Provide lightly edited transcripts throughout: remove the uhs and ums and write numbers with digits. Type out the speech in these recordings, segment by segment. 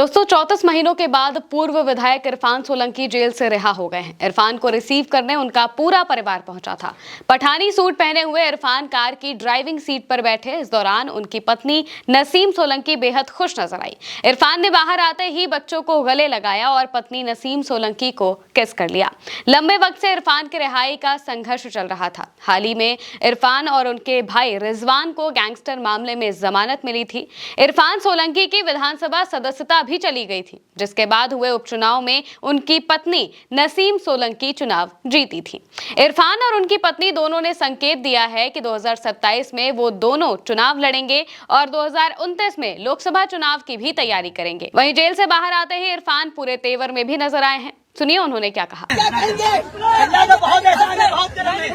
दोस्तों 34 महीनों के बाद पूर्व विधायक इरफान सोलंकी जेल से रिहा हो गए हैं। इरफान को रिसीव करने उनका पूरा परिवार पहुंचा था। पठानी सूट पहने हुए इरफान कार की ड्राइविंग सीट पर बैठे। इस दौरान उनकी पत्नी नसीम सोलंकी बेहद खुश नजर आई। इरफान ने बाहर आते ही बच्चों को गले लगाया और पत्नी नसीम सोलंकी को किस कर लिया। लंबे वक्त से इरफान की रिहाई का संघर्ष चल रहा था। हाल ही में इरफान और उनके भाई रिजवान को गैंगस्टर मामले में जमानत मिली थी। इरफान सोलंकी की विधानसभा सदस्यता भी चली गई थी, जिसके बाद हुए उपचुनाव में उनकी पत्नी नसीम सोलंकी चुनाव जीती थी। इरफान और उनकी पत्नी दोनों ने संकेत दिया है कि 2027 में वो दोनों चुनाव लड़ेंगे और 2029 में लोकसभा चुनाव की भी तैयारी करेंगे। वहीं जेल से बाहर आते ही इरफान पूरे तेवर में भी नजर आए हैं। सुनिए उन्होंने क्या कहा। अल्लाह का बहुत एहसान है, बहुत करम है।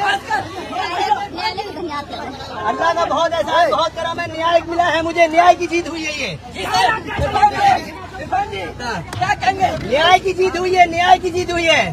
अल्लाह का बहुत एहसान है, बहुत करम है। न्याय मिला है मुझे, न्याय की जीत हुई है। ये क्या कहेंगे? न्याय की जीत हुई है, न्याय की जीत हुई है,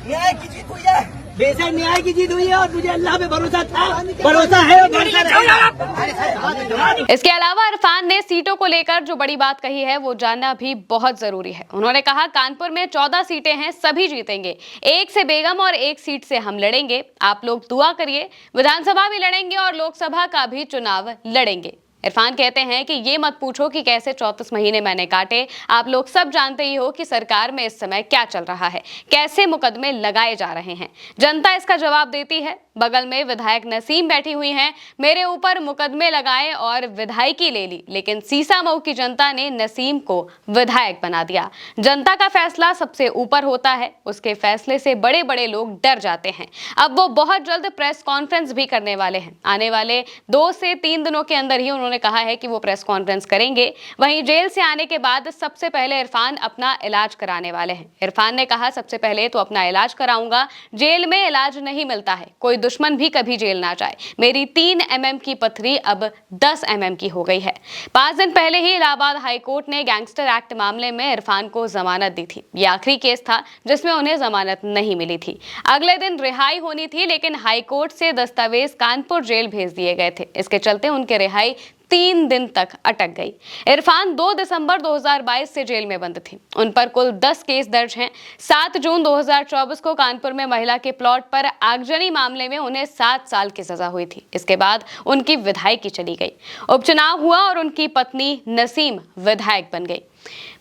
न्याय की जीत हुई है। बेशक न्याय की जीत हुई है और मुझे अल्लाह पे भरोसा था, भरोसा है और भरोसा रहेगा। इसके अलावा इरफान ने सीटों को लेकर जो बड़ी बात कही है वो जानना भी बहुत जरूरी है। उन्होंने कहा, कानपुर में 14 सीटें हैं, सभी जीतेंगे। एक से बेगम और एक सीट से हम लड़ेंगे। आप लोग दुआ करिए। विधानसभा भी लड़ेंगे और लोकसभा का भी चुनाव लड़ेंगे। इरफान कहते हैं कि ये मत पूछो कि कैसे 34 महीने मैंने काटे। आप लोग सब जानते ही हो कि सरकार में इस समय क्या चल रहा है, कैसे मुकदमे लगाए जा रहे हैं। जनता इसका जवाब देती है। बगल में विधायक नसीम बैठी हुई हैं। मेरे ऊपर मुकदमे लगाए और विधायकी ले ली, लेकिन सीसामऊ की जनता ने नसीम को विधायक बना दिया। जनता का फैसला सबसे ऊपर होता है। उसके फैसले से बड़े बड़े लोग डर जाते हैं। अब वो बहुत जल्द प्रेस कॉन्फ्रेंस भी करने वाले हैं। आने वाले 2 से 3 दिनों के अंदर ही उन्होंने कहा है कि वो प्रेस कॉन्फ्रेंस करेंगे। वहीं जेल से आने के बाद सबसे पहले इरफान अपना इलाज कराने वाले हैं। इरफान ने कहा, सबसे पहले तो अपना इलाज कराऊंगा। जेल में इलाज नहीं मिलता है, कोई दुश्मन भी कभी जेल ना जाए। मेरी 3 mm की पथरी अब 10 mm की हो गई है। 5 दिन पहले ही इलाहाबाद हाईकोर्ट ने गैंगस्टर एक्ट मामले में इरफान को जमानत दी थी। यह आखिरी केस था जिसमें उन्हें जमानत नहीं मिली थी। अगले दिन रिहाई होनी थी, लेकिन हाईकोर्ट से दस्तावेज कानपुर जेल भेज दिए गए थे। इसके चलते उनकी रिहाई 3 दिन तक अटक गई। इरफान 2 दिसंबर 2022 से जेल में बंद थी। उन पर कुल 10 केस दर्ज हैं। 7 जून 2024 को कानपुर में महिला के प्लॉट पर आगजनी मामले में उन्हें 7 साल की सजा हुई थी। इसके बाद उनकी विधायकी चली गई। उपचुनाव हुआ और उनकी पत्नी नसीम विधायक बन गई।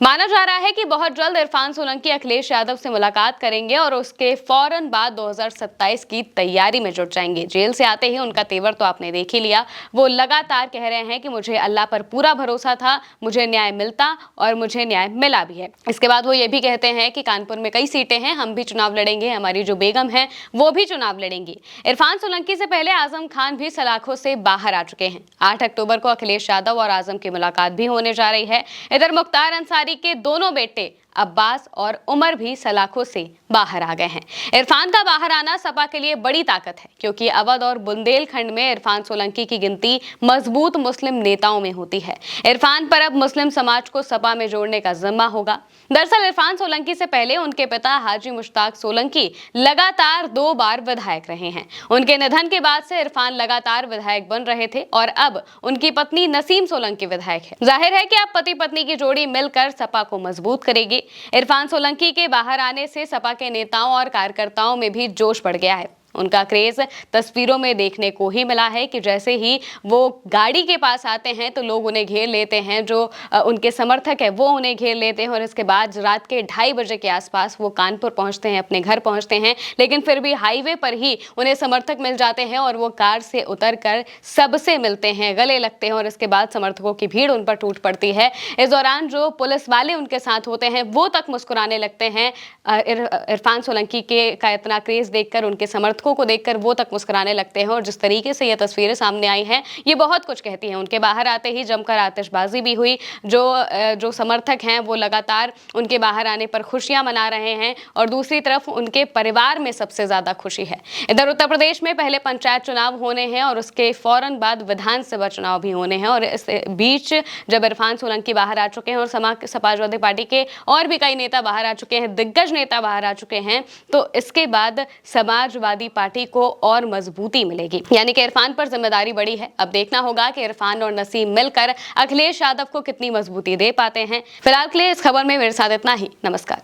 माना जा रहा है कि बहुत जल्द इरफान सोलंकी अखिलेश यादव से मुलाकात करेंगे और उसके फौरन बाद 2027 की तैयारी में जुट जाएंगे। जेल से आते ही उनका तेवर तो आपने देख ही लिया। वो लगातार कह रहे हैं कि मुझे अल्लाह पर पूरा भरोसा था, मुझे न्याय मिलता और मुझे न्याय मिला भी है। इसके बाद वो ये भी कहते हैं कि कानपुर में कई सीटें हैं, हम भी चुनाव लड़ेंगे, हमारी जो बेगम है वो भी चुनाव लड़ेंगी। इरफान सोलंकी से पहले आजम खान भी सलाखों से बाहर आ चुके हैं। 8 अक्टूबर को अखिलेश यादव और आजम की मुलाकात भी होने जा रही है। इधर मुख्तार अंसारी के दोनों बेटे अब्बास और उमर भी सलाखों से बाहर आ गए हैं। इरफान का बाहर आना सपा के लिए बड़ी ताकत है, क्योंकि अवध और बुंदेलखंड में इरफान सोलंकी की गिनती मजबूत मुस्लिम नेताओं में होती है। इरफान पर अब मुस्लिम समाज को सपा में जोड़ने का जिम्मा होगा। दरअसल इरफान सोलंकी से पहले उनके पिता हाजी मुश्ताक सोलंकी लगातार 2 बार विधायक रहे हैं। उनके निधन के बाद से इरफान लगातार विधायक बन रहे थे और अब उनकी पत्नी नसीम सोलंकी विधायक है। जाहिर है कि अब पति पत्नी की जोड़ी मिलकर सपा को मजबूत करेगी। इरफान सोलंकी के बाहर आने से सपा के नेताओं और कार्यकर्ताओं में भी जोश बढ़ गया है। उनका क्रेज तस्वीरों में देखने को ही मिला है कि जैसे ही वो गाड़ी के पास आते हैं तो लोग उन्हें घेर लेते हैं, जो उनके समर्थक है वो उन्हें घेर लेते हैं और इसके बाद रात के 2:30 बजे के आसपास वो कानपुर पहुंचते हैं, अपने घर पहुंचते हैं। लेकिन फिर भी हाईवे पर ही उन्हें समर्थक मिल जाते हैं और वो कार से उतरकर सबसे मिलते हैं, गले लगते हैं और इसके बाद समर्थकों की भीड़ उन पर टूट पड़ती है। इस दौरान जो पुलिस वाले उनके साथ होते हैं वो तक मुस्कुराने लगते हैं। इरफान सोलंकी का इतना क्रेज देखकर, उनके समर्थकों को देखकर वो तक मुस्कुराने लगते हैं और जिस तरीके से ये तस्वीरें सामने आई हैं ये बहुत कुछ कहती हैं। उनके बाहर आते ही जमकर आतिशबाजी भी हुई। जो समर्थक हैं वो लगातार उनके बाहर आने पर खुशियां मना रहे हैं और दूसरी तरफ उनके परिवार में सबसे ज्यादा खुशी है। इधर उत्तर प्रदेश में पहले पंचायत चुनाव होने हैं और उसके फौरन बाद विधानसभा चुनाव भी होने हैं और इस बीच जब इरफान सोलंकी बाहर आ चुके हैं और समाजवादी पार्टी के और भी कई नेता बाहर आ चुके हैं, दिग्गज नेता बाहर आ चुके हैं, तो इसके बाद समाजवादी पार्टी को और मजबूती मिलेगी। यानी कि इरफान पर जिम्मेदारी बड़ी है। अब देखना होगा कि इरफान और नसीम मिलकर अखिलेश यादव को कितनी मजबूती दे पाते हैं। फिलहाल के लिए इस खबर में मेरे साथ इतना ही। नमस्कार।